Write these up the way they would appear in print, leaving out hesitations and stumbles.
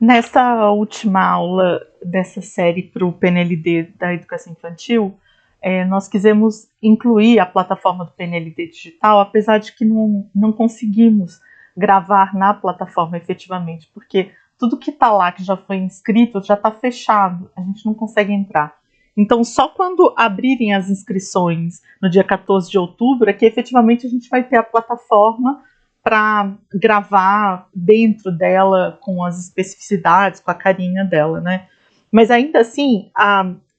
Nessa última aula dessa série para o PNLD da Educação Infantil, nós quisemos incluir a plataforma do PNLD Digital, apesar de que não conseguimos gravar na plataforma efetivamente, porque tudo que está lá, que já foi inscrito, já está fechado, a gente não consegue entrar. Então, só quando abrirem as inscrições no dia 14 de outubro é que efetivamente a gente vai ter a plataforma para gravar dentro dela com as especificidades, com a carinha dela, né? Mas ainda assim,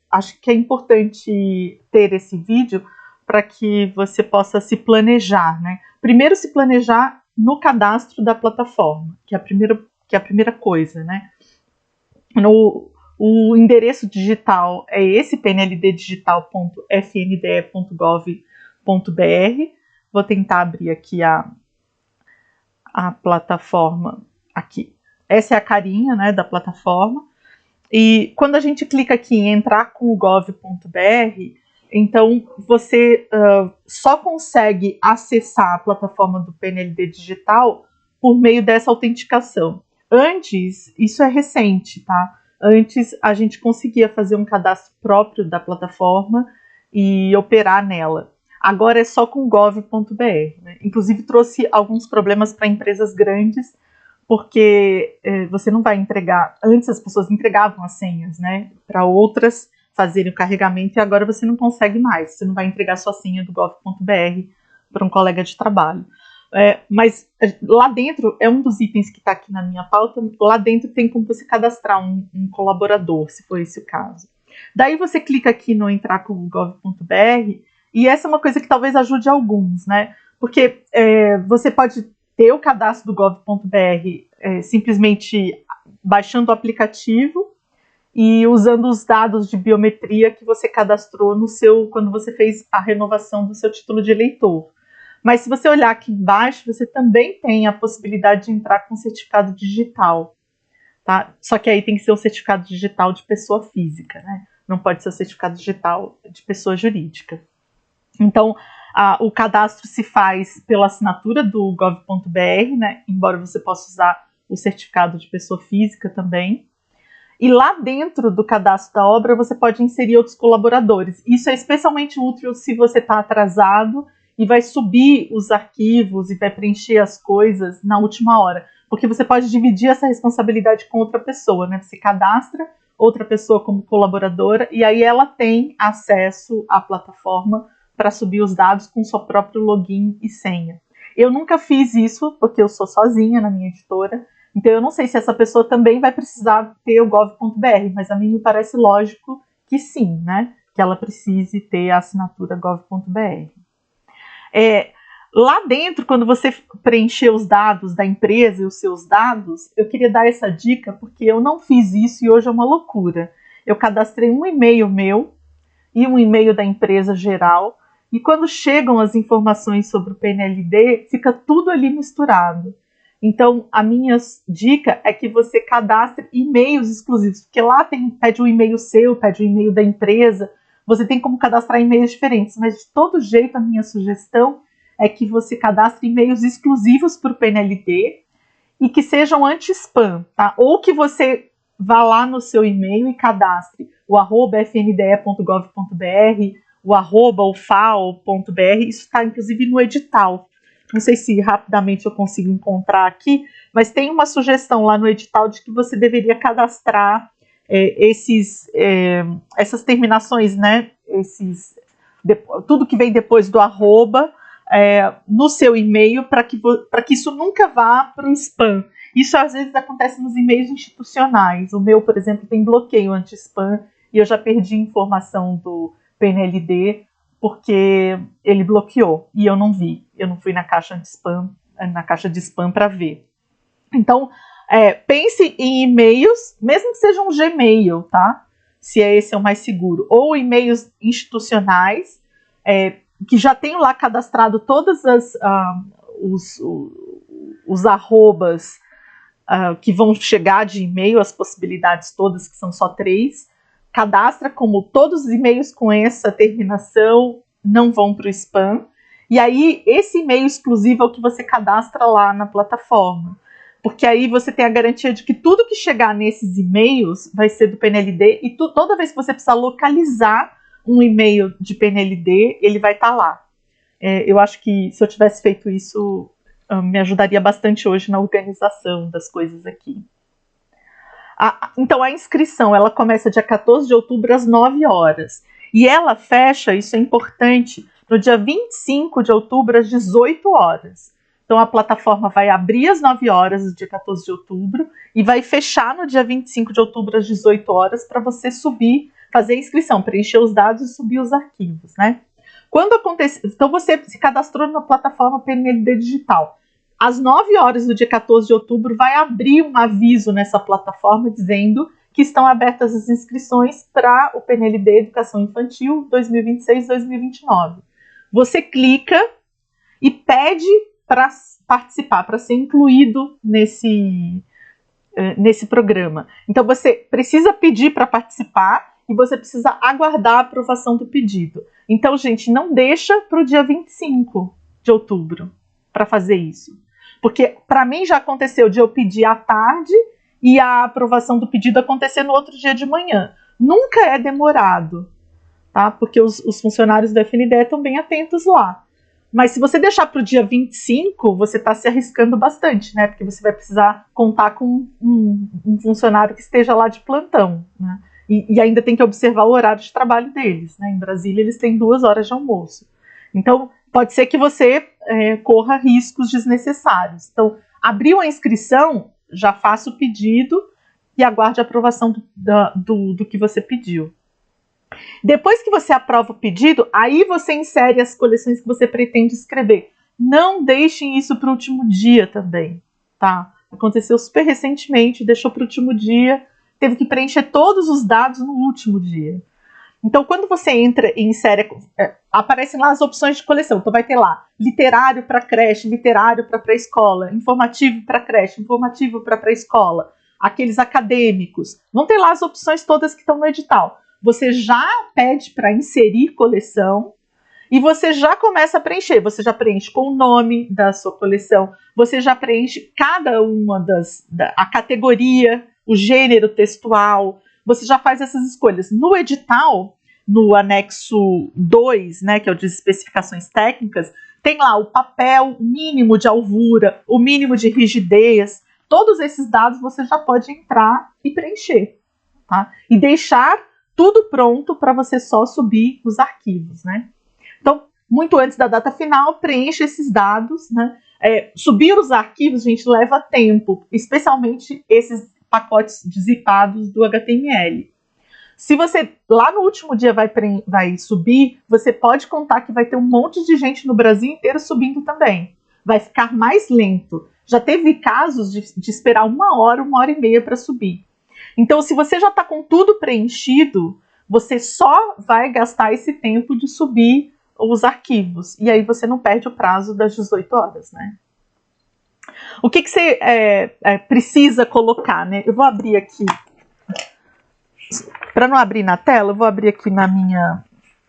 acho que é importante ter esse vídeo para que você possa se planejar, né? Primeiro se planejar no cadastro da plataforma, que é a primeira coisa, né? O endereço digital é esse, pnlddigital.fnde.gov.br. Vou tentar abrir aqui a plataforma aqui. Essa é a carinha, né, da plataforma. E quando a gente clica aqui em entrar com o gov.br, então você só consegue acessar a plataforma do PNLD Digital por meio dessa autenticação. Antes, isso é recente, tá? Antes a gente conseguia fazer um cadastro próprio da plataforma e operar nela. Agora é só com gov.br, né? Inclusive trouxe alguns problemas para empresas grandes, porque você não vai entregar. Antes as pessoas entregavam as senhas, né, para outras fazerem o carregamento, e agora você não consegue mais. Você não vai entregar sua senha do gov.br para um colega de trabalho. Mas lá dentro, é um dos itens que está aqui na minha pauta, lá dentro tem como você cadastrar um colaborador, se for esse o caso. Daí você clica aqui no entrar com o gov.br, e essa é uma coisa que talvez ajude alguns, né? Porque você pode ter o cadastro do gov.br simplesmente baixando o aplicativo e usando os dados de biometria que você cadastrou quando você fez a renovação do seu título de eleitor. Mas se você olhar aqui embaixo, você também tem a possibilidade de entrar com certificado digital, tá? Só que aí tem que ser um certificado digital de pessoa física, né? Não pode ser um certificado digital de pessoa jurídica. Então, o cadastro se faz pela assinatura do gov.br, né? Embora você possa usar o certificado de pessoa física também. E lá dentro do cadastro da obra, você pode inserir outros colaboradores. Isso é especialmente útil se você está atrasado e vai subir os arquivos e vai preencher as coisas na última hora. Porque você pode dividir essa responsabilidade com outra pessoa, né? Você cadastra outra pessoa como colaboradora e aí ela tem acesso à plataforma para subir os dados com seu próprio login e senha. Eu nunca fiz isso, porque eu sou sozinha na minha editora, então eu não sei se essa pessoa também vai precisar ter o gov.br, mas a mim me parece lógico que sim, né? Que ela precise ter a assinatura gov.br. Lá dentro, quando você preencher os dados da empresa e os seus dados, eu queria dar essa dica, porque eu não fiz isso e hoje é uma loucura. Eu cadastrei um e-mail meu e um e-mail da empresa geral, e quando chegam as informações sobre o PNLD, fica tudo ali misturado. Então, a minha dica é que você cadastre e-mails exclusivos, porque lá pede o e-mail seu, pede o e-mail da empresa, você tem como cadastrar e-mails diferentes, mas de todo jeito a minha sugestão é que você cadastre e-mails exclusivos para o PNLD e que sejam anti-spam, tá? Ou que você vá lá no seu e-mail e cadastre o @fnde.gov.br, o @ufal.br, isso está inclusive no edital. Não sei se rapidamente eu consigo encontrar aqui, mas tem uma sugestão lá no edital de que você deveria cadastrar essas terminações, né? Tudo que vem depois do arroba no seu e-mail para que isso nunca vá para o spam. Isso às vezes acontece nos e-mails institucionais. O meu, por exemplo, tem bloqueio anti-spam e eu já perdi informação do PNLD porque ele bloqueou e eu não vi. Eu não fui na caixa de spam para ver. Então, pense em e-mails, mesmo que seja um Gmail, tá? Se esse é o mais seguro. Ou e-mails institucionais, que já tenho lá cadastrado todos os arrobas que vão chegar de e-mail, as possibilidades todas, que são só 3. Cadastra como todos os e-mails com essa terminação não vão para o spam. E aí, esse e-mail exclusivo é o que você cadastra lá na plataforma. porque aí você tem a garantia de que tudo que chegar nesses e-mails vai ser do PNLD, e toda vez que você precisar localizar um e-mail de PNLD, ele vai estar lá. Eu acho que se eu tivesse feito isso, me ajudaria bastante hoje na organização das coisas aqui. Então a inscrição, ela começa dia 14 de outubro às 9 horas. E ela fecha, isso é importante, no dia 25 de outubro às 18 horas. Então a plataforma vai abrir às 9 horas do dia 14 de outubro e vai fechar no dia 25 de outubro às 18 horas para você subir, fazer a inscrição, preencher os dados e subir os arquivos, né? Quando acontece, então você se cadastrou na plataforma PNLD Digital. Às 9 horas do dia 14 de outubro vai abrir um aviso nessa plataforma dizendo que estão abertas as inscrições para o PNLD Educação Infantil 2026-2029. Você clica e pede para participar, para ser incluído nesse programa. Então você precisa pedir para participar e você precisa aguardar a aprovação do pedido. Então, gente, não deixa para o dia 25 de outubro para fazer isso. Porque para mim já aconteceu de eu pedir à tarde e a aprovação do pedido acontecer no outro dia de manhã. Nunca é demorado, tá? Porque os funcionários do FNDE estão bem atentos lá. Mas se você deixar para o dia 25, você está se arriscando bastante, né? Porque você vai precisar contar com um funcionário que esteja lá de plantão, né? E ainda tem que observar o horário de trabalho deles, né? Em Brasília eles têm 2 horas de almoço. Então, pode ser que você corra riscos desnecessários. Então, abriu a inscrição, já faça o pedido e aguarde a aprovação do que você pediu. Depois que você aprova o pedido, aí você insere as coleções que você pretende escrever. Não deixem isso para o último dia também, tá? Aconteceu super recentemente, deixou para o último dia, teve que preencher todos os dados no último dia. Então, quando você entra e insere, aparecem lá as opções de coleção. Então, vai ter lá literário para creche, literário para pré-escola, informativo para creche, informativo para pré-escola, aqueles acadêmicos. Vão ter lá as opções todas que estão no edital. Você já pede para inserir coleção e você já começa a preencher. Você já preenche com o nome da sua coleção, você já preenche cada uma a categoria, o gênero textual, você já faz essas escolhas. No edital, no anexo 2, né, que é o de especificações técnicas, tem lá o papel mínimo de alvura, o mínimo de rigidez, todos esses dados você já pode entrar e preencher, tá? E deixar tudo pronto para você só subir os arquivos, né? Então, muito antes da data final, preencha esses dados, né? Subir os arquivos, gente, leva tempo, especialmente esses pacotes zipados do HTML. Se você, lá no último dia, vai subir, você pode contar que vai ter um monte de gente no Brasil inteiro subindo também. Vai ficar mais lento. Já teve casos de esperar 1 hora, 1h30 para subir. Então, se você já está com tudo preenchido, você só vai gastar esse tempo de subir os arquivos. E aí você não perde o prazo das 18 horas, né? O que você precisa colocar, né? Eu vou abrir aqui. Para não abrir na tela, eu vou abrir aqui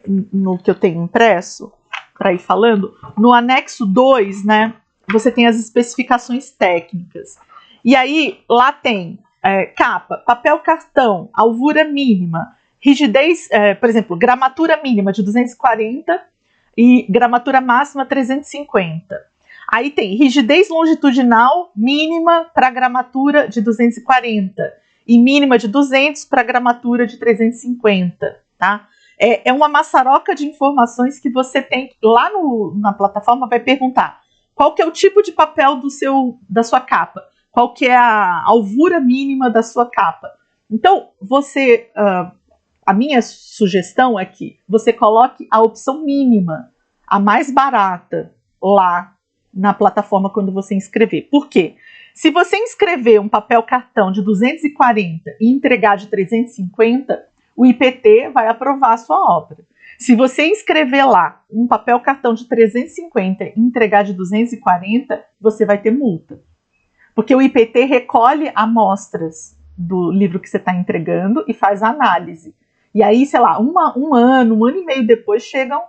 no que eu tenho impresso, para ir falando. No anexo 2, né? Você tem as especificações técnicas. E aí, lá tem capa, papel cartão, alvura mínima, rigidez, por exemplo, gramatura mínima de 240 e gramatura máxima 350. Aí tem rigidez longitudinal mínima para gramatura de 240 e mínima de 200 para gramatura de 350, tá? É uma maçaroca de informações que você tem lá na plataforma, vai perguntar qual que é o tipo de papel da sua capa, qual que é a alvura mínima da sua capa. Então, a minha sugestão é que você coloque a opção mínima, a mais barata, lá na plataforma quando você inscrever. Por quê? Se você inscrever um papel cartão de 240 e entregar de 350, o IPT vai aprovar a sua obra. Se você inscrever lá um papel cartão de 350 e entregar de 240, você vai ter multa. Porque o IPT recolhe amostras do livro que você está entregando e faz a análise. E aí, sei lá, um ano e meio depois chegam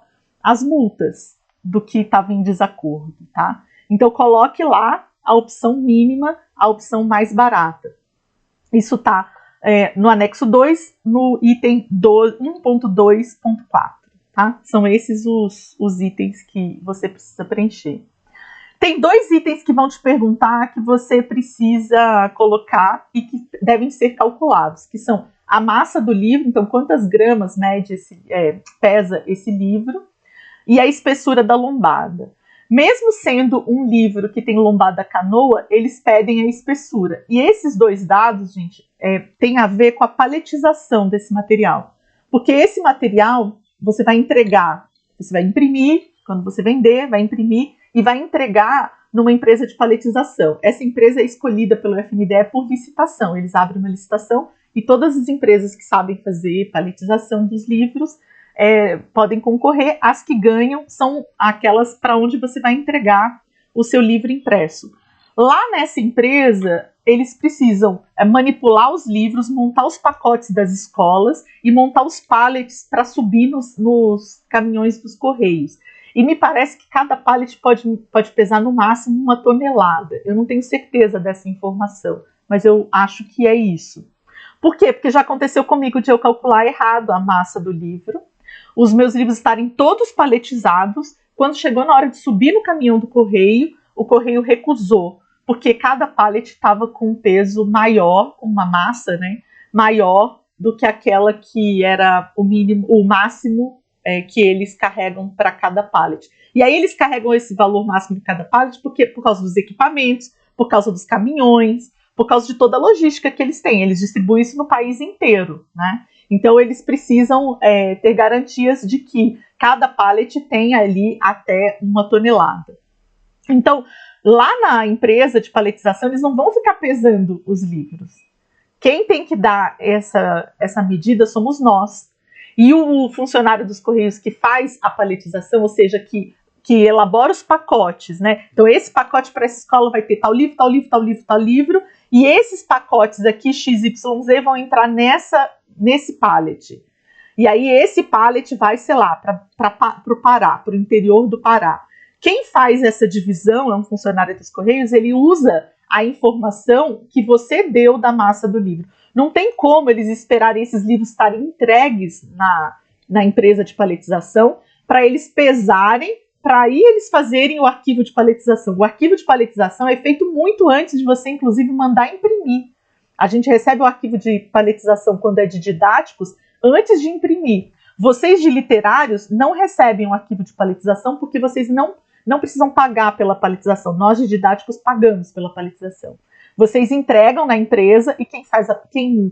as multas do que estava em desacordo, tá? Então, coloque lá a opção mínima, a opção mais barata. Isso está no anexo 2, no item 1.2.4. Tá? São esses os itens que você precisa preencher. Tem 2 itens que vão te perguntar que você precisa colocar e que devem ser calculados, que são a massa do livro, então quantas gramas pesa esse livro, e a espessura da lombada. Mesmo sendo um livro que tem lombada canoa, eles pedem a espessura. E esses 2 dados, gente, tem a ver com a paletização desse material. Porque esse material você vai entregar, você vai imprimir, quando você vender, vai imprimir e vai entregar numa empresa de paletização. Essa empresa é escolhida pelo FNDE por licitação. Eles abrem uma licitação e todas as empresas que sabem fazer paletização dos livros podem concorrer. As que ganham são aquelas para onde você vai entregar o seu livro impresso. Lá nessa empresa, eles precisam manipular os livros, montar os pacotes das escolas e montar os pallets para subir nos caminhões dos correios. E me parece que cada pallet pode pesar no máximo 1 tonelada. Eu não tenho certeza dessa informação, mas eu acho que é isso. Por quê? Porque já aconteceu comigo de eu calcular errado a massa do livro, os meus livros estarem todos paletizados. Quando chegou na hora de subir no caminhão do correio, o correio recusou, porque cada pallet estava com um peso maior, uma massa, né, maior do que aquela que era o máximo que eles carregam para cada pallet. E aí eles carregam esse valor máximo de cada pallet por causa dos equipamentos, por causa dos caminhões, por causa de toda a logística que eles têm. Eles distribuem isso no país inteiro, né? Então eles precisam ter garantias de que cada pallet tem ali até 1 tonelada. Então, lá na empresa de paletização, eles não vão ficar pesando os livros. Quem tem que dar essa medida somos nós. E o funcionário dos Correios que faz a paletização, ou seja, que elabora os pacotes, né? Então, esse pacote para essa escola vai ter tal livro, tal livro, tal livro, tal livro, e esses pacotes aqui, XYZ, vão entrar nesse pallet. E aí, esse pallet vai, sei lá, para o Pará, para o interior do Pará. Quem faz essa divisão é um funcionário dos Correios, ele usa a informação que você deu da massa do livro. Não tem como eles esperarem esses livros estarem entregues na empresa de paletização para eles pesarem, para aí eles fazerem o arquivo de paletização. O arquivo de paletização é feito muito antes de você, inclusive, mandar imprimir. A gente recebe o arquivo de paletização quando é de didáticos antes de imprimir. Vocês de literários não recebem o arquivo de paletização porque vocês não precisam pagar pela paletização. Nós de didáticos pagamos pela paletização. Vocês entregam na empresa e quem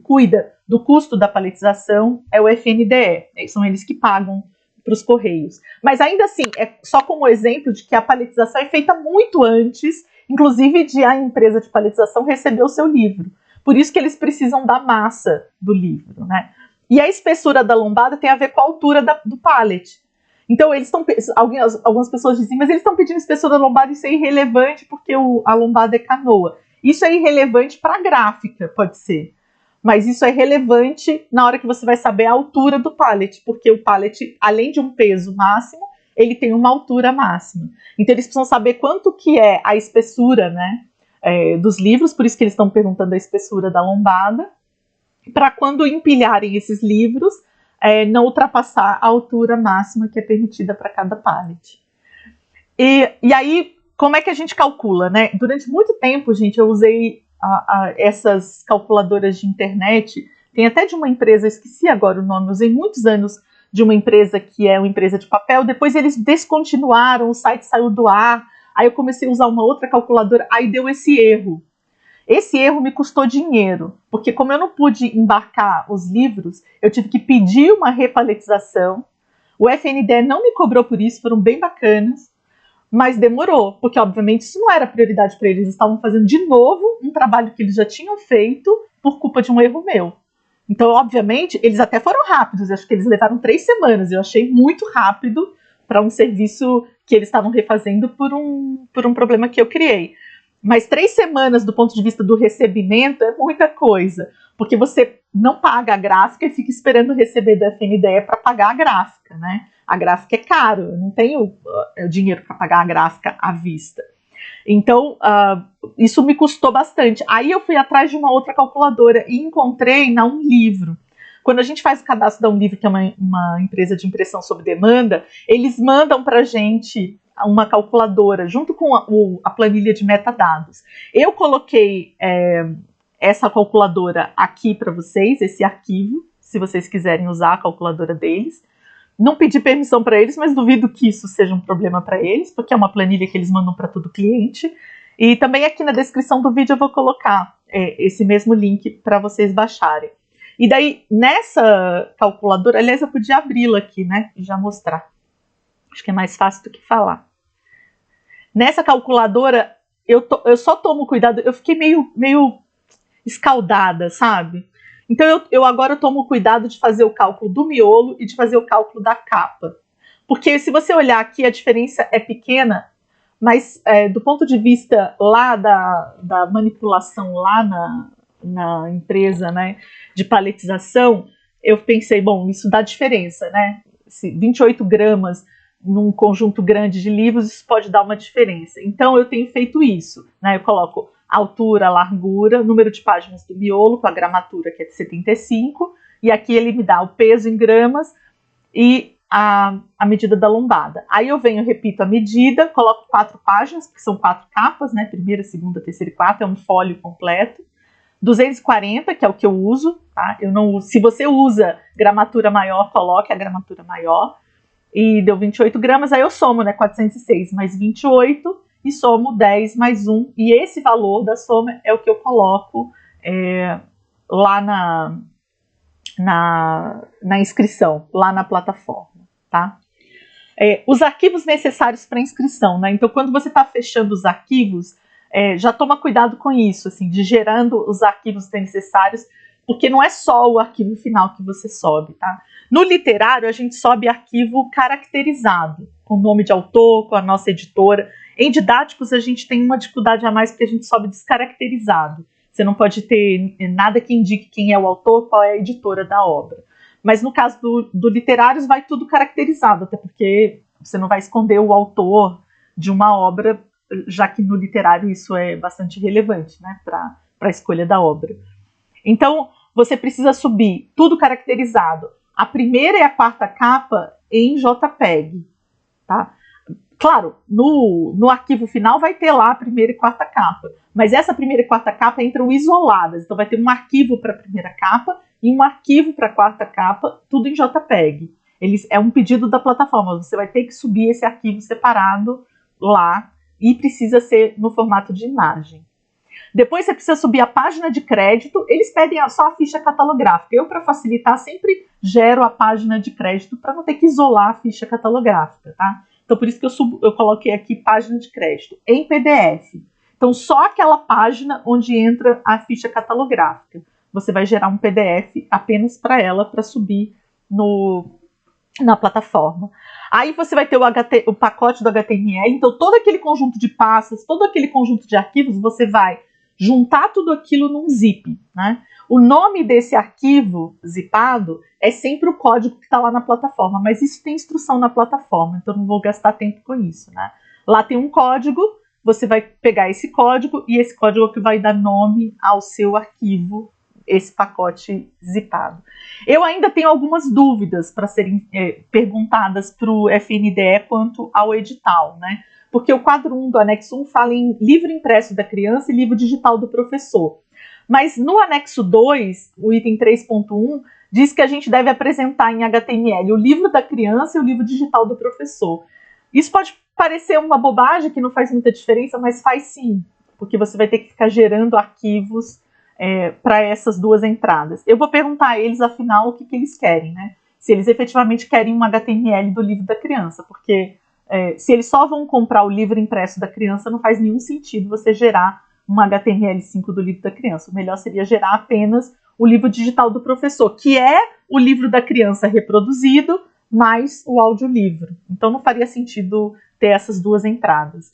cuida do custo da paletização é o FNDE. São eles que pagam para os Correios. Mas ainda assim, é só como exemplo de que a paletização é feita muito antes, inclusive de a empresa de paletização receber o seu livro. Por isso que eles precisam da massa do livro, né? E a espessura da lombada tem a ver com a altura do pallet. Então, algumas pessoas dizem, mas eles estão pedindo espessura da lombada, isso é irrelevante porque a lombada é canoa. Isso é irrelevante para a gráfica, pode ser. Mas isso é relevante na hora que você vai saber a altura do pallet, porque o pallet, além de um peso máximo, ele tem uma altura máxima. Então, eles precisam saber quanto que é a espessura, né, dos livros, por isso que eles estão perguntando a espessura da lombada, para quando empilharem esses livros, não ultrapassar a altura máxima que é permitida para cada pallet. E aí, como é que a gente calcula, né? Durante muito tempo, gente, eu usei essas calculadoras de internet. Tem até de uma empresa, esqueci agora o nome, usei muitos anos de uma empresa que é uma empresa de papel. Depois eles descontinuaram, o site saiu do ar. Aí eu comecei a usar uma outra calculadora, aí deu esse erro. Esse erro me custou dinheiro, porque como eu não pude embarcar os livros, eu tive que pedir uma repaletização. O FNDE não me cobrou por isso, foram bem bacanas, mas demorou, porque obviamente isso não era prioridade para eles. Eles estavam fazendo de novo um trabalho que eles já tinham feito por culpa de um erro meu. Então, obviamente, eles até foram rápidos, eu acho que eles levaram 3 semanas, eu achei muito rápido para um serviço que eles estavam refazendo por um problema que eu criei. Mas 3 semanas do ponto de vista do recebimento é muita coisa, porque você não paga a gráfica e fica esperando receber do FNDE para pagar a gráfica, né? A gráfica é caro, eu não tenho dinheiro para pagar a gráfica à vista. Então, isso me custou bastante. Aí eu fui atrás de uma outra calculadora e encontrei na Unlivro. Quando a gente faz o cadastro da Unlivro, que é uma empresa de impressão sob demanda, eles mandam para a gente uma calculadora junto com a planilha de metadados. Eu coloquei essa calculadora aqui para vocês, esse arquivo, se vocês quiserem usar a calculadora deles. Não pedi permissão para eles, mas duvido que isso seja um problema para eles, porque é uma planilha que eles mandam para todo cliente. E também aqui na descrição do vídeo eu vou colocar esse mesmo link para vocês baixarem. E daí, nessa calculadora, aliás, eu podia abri-la aqui, né, e já mostrar. Acho que é mais fácil do que falar. Nessa calculadora, eu só tomo cuidado, eu fiquei meio escaldada, sabe? Então eu agora tomo cuidado de fazer o cálculo do miolo e de fazer o cálculo da capa. Porque se você olhar aqui, a diferença é pequena, mas do ponto de vista lá da manipulação lá na empresa, né, de paletização, eu pensei, bom, isso dá diferença, né? 28 gramas num conjunto grande de livros, isso pode dar uma diferença. Então eu tenho feito isso, né? Eu coloco altura, largura, número de páginas do miolo, com a gramatura, que é de 75, e aqui ele me dá o peso em gramas e a medida da lombada. Aí eu venho, repito a medida, coloco 4 páginas, porque são 4 capas, né? Primeira, segunda, terceira e quarta, é um fólio completo. 240, que é o que eu uso, tá? Eu não uso. Se você usa gramatura maior, coloque a gramatura maior. E deu 28 gramas, aí eu somo, né? 406 mais 28 e somo 10 mais 1. E esse valor da soma é o que eu coloco lá na inscrição, lá na plataforma, tá? Os arquivos necessários para inscrição, né? Então, quando você está fechando os arquivos, já toma cuidado com isso, assim, de gerando os arquivos necessários, porque não é só o arquivo final que você sobe, tá? No literário, a gente sobe arquivo caracterizado, com o nome de autor, com a nossa editora. Em didáticos, a gente tem uma dificuldade a mais, porque a gente sobe descaracterizado. Você não pode ter nada que indique quem é o autor, qual é a editora da obra. Mas no caso do literários, vai tudo caracterizado, até porque você não vai esconder o autor de uma obra, já que no literário isso é bastante relevante, né, para a escolha da obra. Então, você precisa subir tudo caracterizado. A primeira e a quarta capa em JPEG, tá? Claro, no arquivo final vai ter lá a primeira e quarta capa, mas essa primeira e quarta capa entram isoladas, então vai ter um arquivo para a primeira capa e um arquivo para a quarta capa, tudo em JPEG. É um pedido da plataforma, você vai ter que subir esse arquivo separado lá e precisa ser no formato de imagem. Depois você precisa subir a página de crédito, eles pedem só a ficha catalográfica. Eu, para facilitar, sempre gero a página de crédito para não ter que isolar a ficha catalográfica, tá? Então, por isso que eu coloquei aqui página de crédito em PDF. Então, só aquela página onde entra a ficha catalográfica. Você vai gerar um PDF apenas para ela, para subir na plataforma. Aí você vai ter o pacote do HTML, então todo aquele conjunto de pastas, todo aquele conjunto de arquivos, você vai juntar tudo aquilo num zip, né? O nome desse arquivo zipado é sempre o código que está lá na plataforma, mas isso tem instrução na plataforma, então não vou gastar tempo com isso, né? Lá tem um código, você vai pegar esse código e esse código é o que vai dar nome ao seu arquivo, esse pacote zipado. Eu ainda tenho algumas dúvidas para serem perguntadas para o FNDE quanto ao edital, né? Porque o quadro 1 do anexo 1 fala em livro impresso da criança e livro digital do professor. Mas no anexo 2, o item 3.1, diz que a gente deve apresentar em HTML o livro da criança e o livro digital do professor. Isso pode parecer uma bobagem, que não faz muita diferença, mas faz sim, porque você vai ter que ficar gerando arquivos para essas duas entradas. Eu vou perguntar a eles, afinal, o que eles querem, né? Se eles efetivamente querem um HTML do livro da criança, porque se eles só vão comprar o livro impresso da criança, não faz nenhum sentido você gerar um HTML5 do livro da criança. O melhor seria gerar apenas o livro digital do professor, que é o livro da criança reproduzido, mais o audiolivro. Então não faria sentido ter essas duas entradas.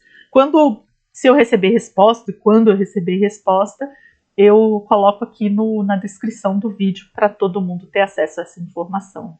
Se eu receber resposta, e quando eu receber resposta, eu coloco aqui na descrição do vídeo para todo mundo ter acesso a essa informação.